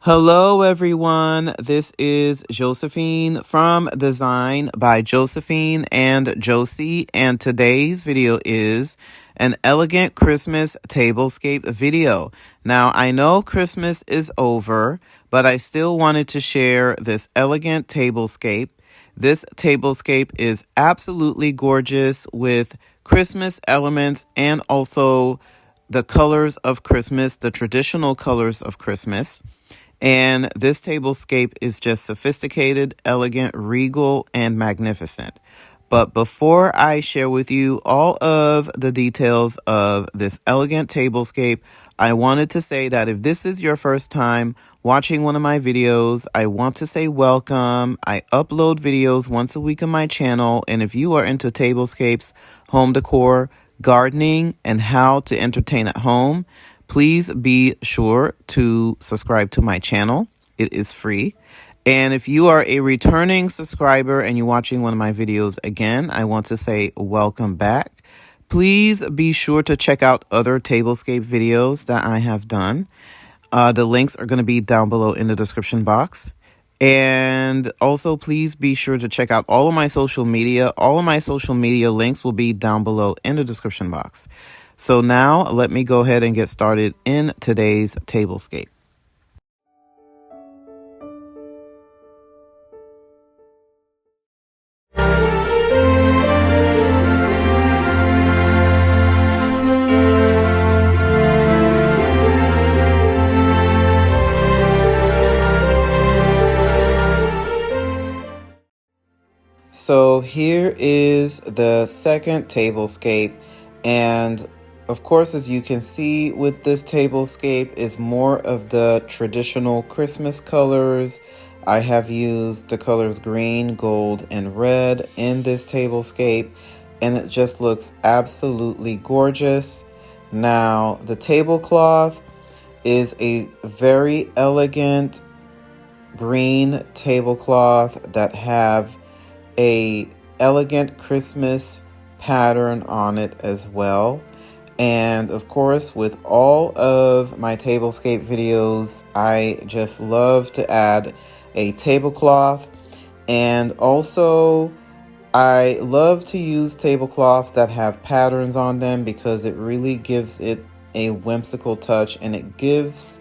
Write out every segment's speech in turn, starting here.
Hello, everyone. This is Josephine from Design by Josephine and Josie, and today's video is an elegant Christmas tablescape video. Now, I know Christmas is over, but I still wanted to share this elegant tablescape. This tablescape is absolutely gorgeous with Christmas elements and also the colors of Christmas, the traditional colors of Christmas. And this tablescape is just sophisticated, elegant, regal, and magnificent. But before I share with you all of the details of this elegant tablescape, I wanted to say that if this is your first time watching one of my videos, I want to say welcome. I upload videos once a week on my channel, and if you are into tablescapes, home decor, gardening, and how to entertain at home, please be sure to subscribe to my channel. It is free. And if you are a returning subscriber and you're watching one of my videos again, I want to say welcome back. Please be sure to check out other tablescape videos that I have done. The links are going to be down below in the description box. And also, please be sure to check out all of my social media. All of my social media links will be down below in the description box. So now let me go ahead and get started in today's tablescape. So here is the second tablescape, and of course, as you can see with this tablescape is more of the traditional Christmas colors. I have used the colors green, gold, and red in this tablescape, and it just looks absolutely gorgeous. Now, the tablecloth is a very elegant green tablecloth that have a elegant Christmas pattern on it as well. And of course, with all of my tablescape videos, I just love to add a tablecloth. And also, I love to use tablecloths that have patterns on them because it really gives it a whimsical touch and it gives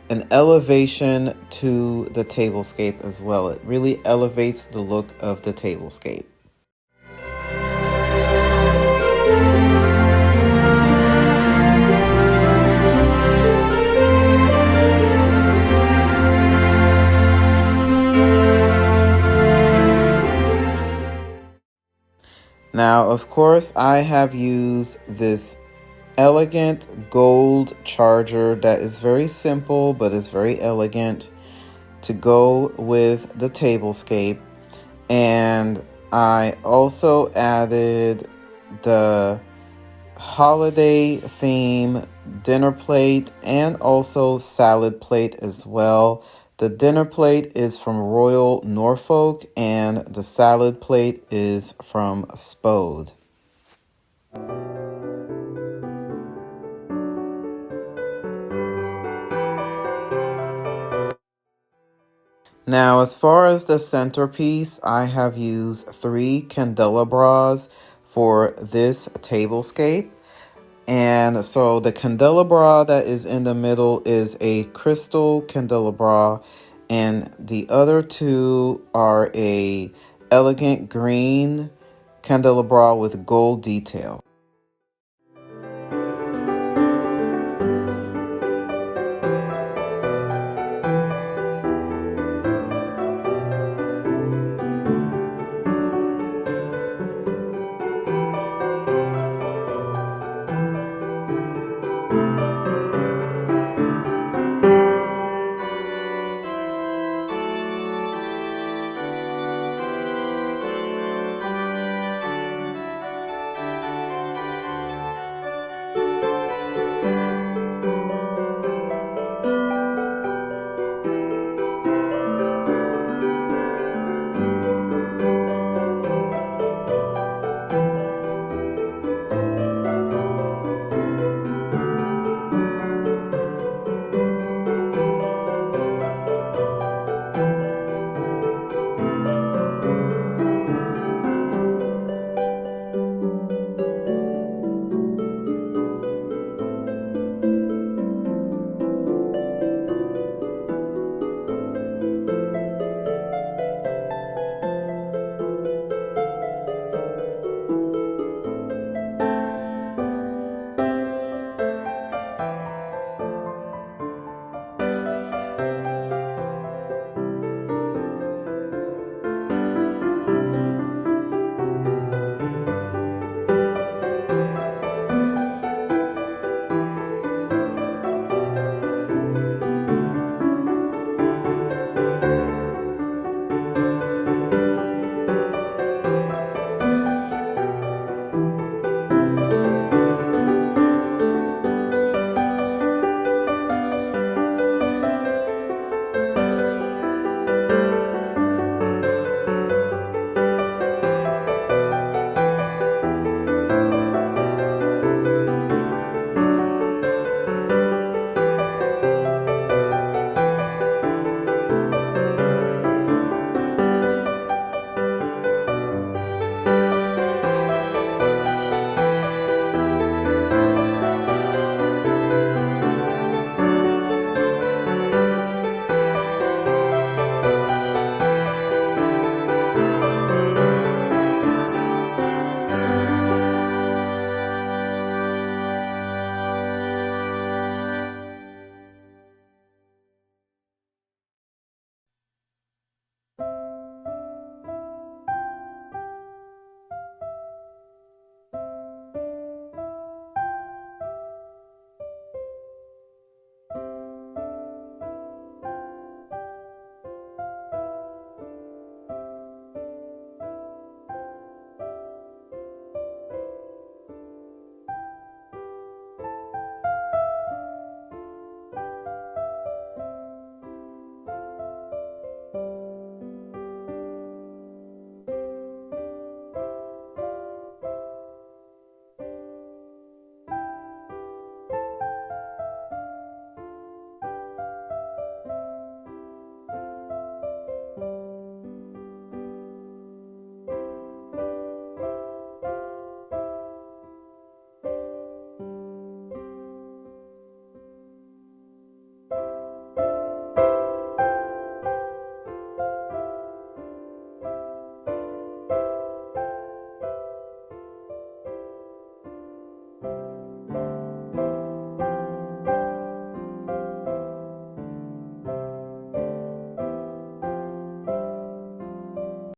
an elevation to the tablescape as well. It really elevates the look of the tablescape. Now, of course, I have used this elegant gold charger that is very simple but is very elegant to go with the tablescape. And I also added the holiday theme dinner plate and also salad plate as well. The dinner plate is from Royal Norfolk and the salad plate is from Spode. Now, as far as the centerpiece, I have used 3 candelabras for this tablescape. And so the candelabra that is in the middle is a crystal candelabra, and the other 2 are a elegant green candelabra with gold detail.